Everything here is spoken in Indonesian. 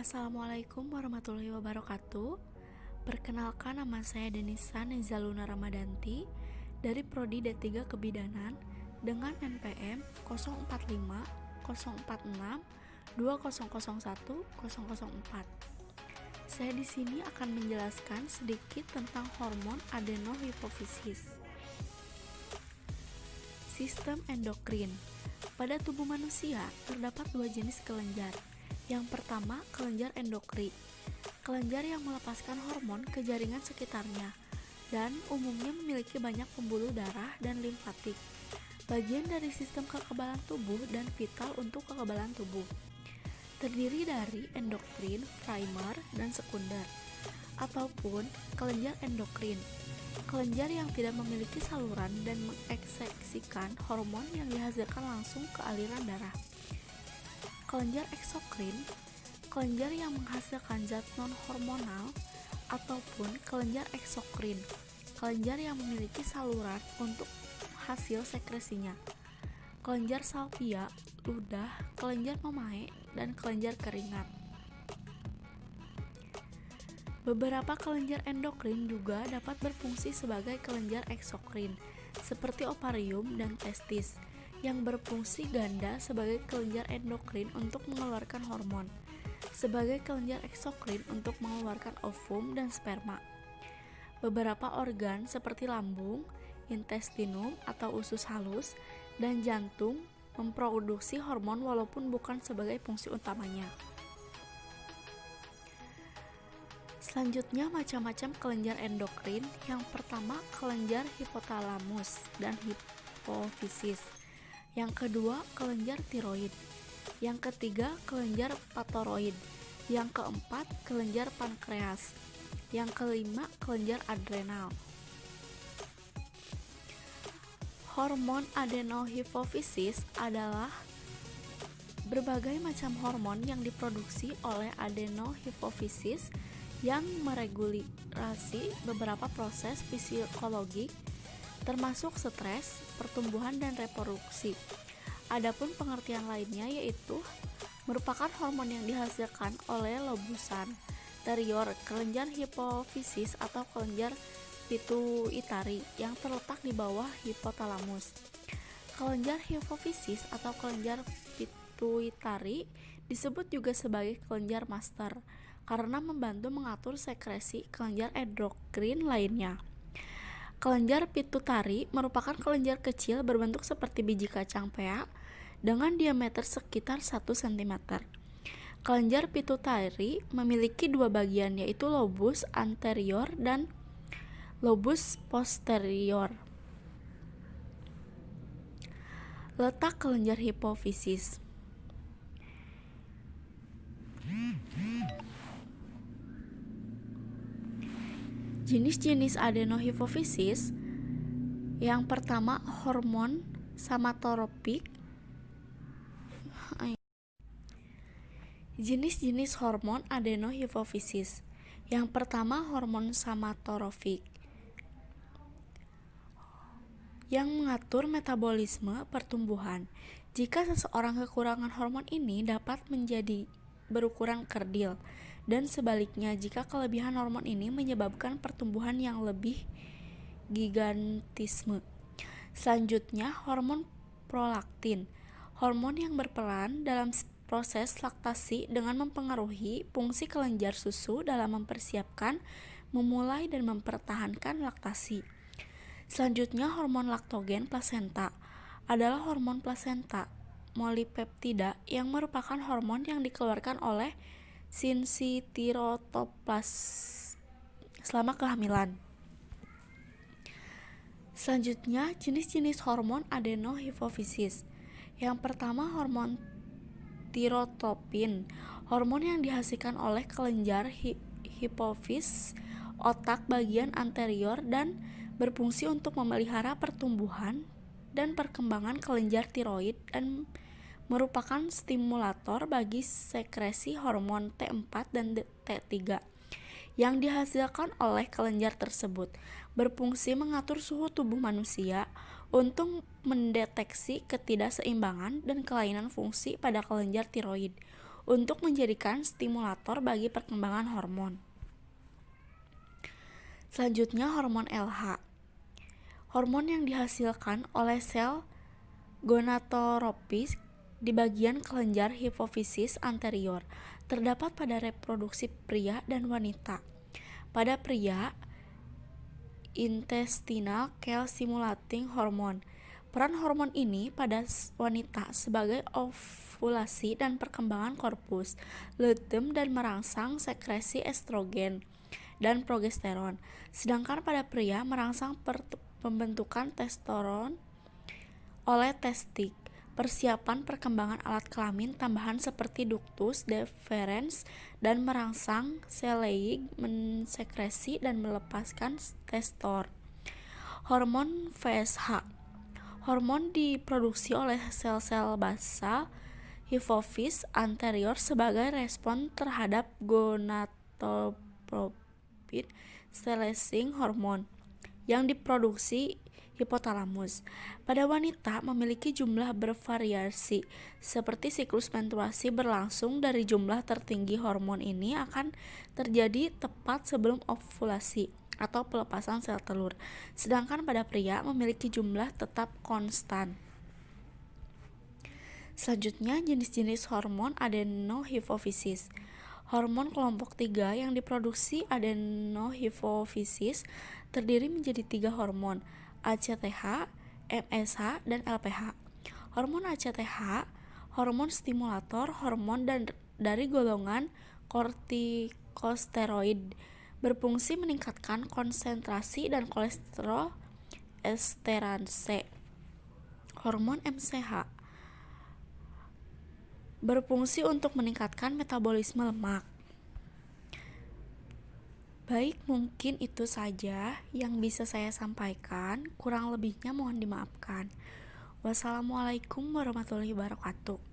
Assalamualaikum warahmatullahi wabarakatuh. Perkenalkan, nama saya Denisa Nezaluna Ramadanti dari Prodi D3 Kebidanan dengan NPM 045 046 2001 004. Saya di sini akan menjelaskan sedikit tentang hormon adenohipofisis. Sistem endokrin. Pada tubuh manusia terdapat dua jenis kelenjar. Yang pertama, kelenjar endokrin. Kelenjar yang melepaskan hormon ke jaringan sekitarnya dan umumnya memiliki banyak pembuluh darah dan limfatik. Bagian dari sistem kekebalan tubuh dan vital untuk kekebalan tubuh. Terdiri dari endokrin, primer, dan sekunder, ataupun kelenjar endokrin. Kelenjar yang tidak memiliki saluran dan mengekskresikan hormon yang dihasilkan langsung ke aliran darah. Kelenjar eksokrin, kelenjar yang menghasilkan zat non-hormonal, ataupun kelenjar eksokrin, kelenjar yang memiliki saluran untuk hasil sekresinya. Kelenjar salvia, ludah, kelenjar memae, dan kelenjar keringat. Beberapa kelenjar endokrin juga dapat berfungsi sebagai kelenjar eksokrin, seperti ovarium dan testis, yang berfungsi ganda sebagai kelenjar endokrin untuk mengeluarkan hormon, sebagai kelenjar eksokrin untuk mengeluarkan ovum dan sperma. Beberapa organ seperti lambung, intestinum atau usus halus, dan jantung memproduksi hormon walaupun bukan sebagai fungsi utamanya. Selanjutnya, macam-macam kelenjar endokrin. Yang pertama, kelenjar hipotalamus dan hipofisis. Yang kedua, kelenjar tiroid. Yang ketiga, kelenjar patoroid. Yang keempat, kelenjar pankreas. Yang kelima, kelenjar adrenal. Hormon adenohipofisis adalah berbagai macam hormon yang diproduksi oleh adenohipofisis yang meregulasi beberapa proses fisiologik termasuk stres, pertumbuhan, dan reproduksi. Adapun pengertian lainnya yaitu merupakan hormon yang dihasilkan oleh lobus anterior kelenjar hipofisis atau kelenjar pituitari yang terletak di bawah hipotalamus. Kelenjar hipofisis atau kelenjar pituitari disebut juga sebagai kelenjar master karena membantu mengatur sekresi kelenjar endokrin lainnya. Kelenjar pituitari merupakan kelenjar kecil berbentuk seperti biji kacang pea dengan diameter sekitar 1 cm. Kelenjar pituitari memiliki dua bagian, yaitu lobus anterior dan lobus posterior. Letak kelenjar hipofisis. Jenis-jenis adenohipofisis. Yang pertama, hormon somatotropik. Jenis-jenis hormon adenohipofisis. Yang pertama, hormon somatotropik yang mengatur metabolisme pertumbuhan. Jika seseorang kekurangan hormon ini dapat menjadi berukuran kerdil, dan sebaliknya jika kelebihan hormon ini menyebabkan pertumbuhan yang lebih gigantisme. Selanjutnya, hormon prolaktin, hormon yang berperan dalam proses laktasi dengan mempengaruhi fungsi kelenjar susu dalam mempersiapkan, memulai, dan mempertahankan laktasi. Selanjutnya, hormon laktogen plasenta adalah hormon plasenta molipeptida yang merupakan hormon yang dikeluarkan oleh sinsitirotoplast selama kehamilan. Selanjutnya, jenis-jenis hormon adenohipofisis. Yang pertama, hormon tirotropin, hormon yang dihasilkan oleh kelenjar hipofis otak bagian anterior dan berfungsi untuk memelihara pertumbuhan dan perkembangan kelenjar tiroid dan merupakan stimulator bagi sekresi hormon T4 dan T3 yang dihasilkan oleh kelenjar tersebut, berfungsi mengatur suhu tubuh manusia untuk mendeteksi ketidakseimbangan dan kelainan fungsi pada kelenjar tiroid untuk menjadikan stimulator bagi perkembangan hormon. Selanjutnya hormon LH. Hormon yang dihasilkan oleh sel gonadotropis di bagian kelenjar hipofisis anterior, terdapat pada reproduksi pria dan wanita. Pada pria, intestinal cell-stimulating hormone. Peran hormon ini pada wanita sebagai ovulasi dan perkembangan korpus, luteum dan merangsang sekresi estrogen dan progesteron. Sedangkan pada pria merangsang pembentukan testosteron oleh testik, persiapan perkembangan alat kelamin tambahan seperti ductus deferens, dan merangsang sel Leydig mensekresi dan melepaskan testor. Hormon FSH. Hormon diproduksi oleh sel-sel basal hipofis anterior sebagai respon terhadap gonadotropin releasing hormone yang diproduksi hipotalamus. Pada wanita memiliki jumlah bervariasi, seperti siklus menstruasi berlangsung dari jumlah tertinggi hormon ini akan terjadi tepat sebelum ovulasi atau pelepasan sel telur, sedangkan pada pria memiliki jumlah tetap konstan. Selanjutnya jenis-jenis hormon adenohipofisis. Hormon kelompok 3 yang diproduksi adenohipofisis terdiri menjadi 3 hormon, ACTH, MSH, dan LPH. Hormon ACTH, hormon stimulator hormon dari golongan kortikosteroid, berfungsi meningkatkan konsentrasi dan kolesterol esterase. Hormon MSH berfungsi untuk meningkatkan metabolisme lemak. Baik, mungkin itu saja yang bisa saya sampaikan. Kurang lebihnya mohon dimaafkan. Wassalamualaikum warahmatullahi wabarakatuh.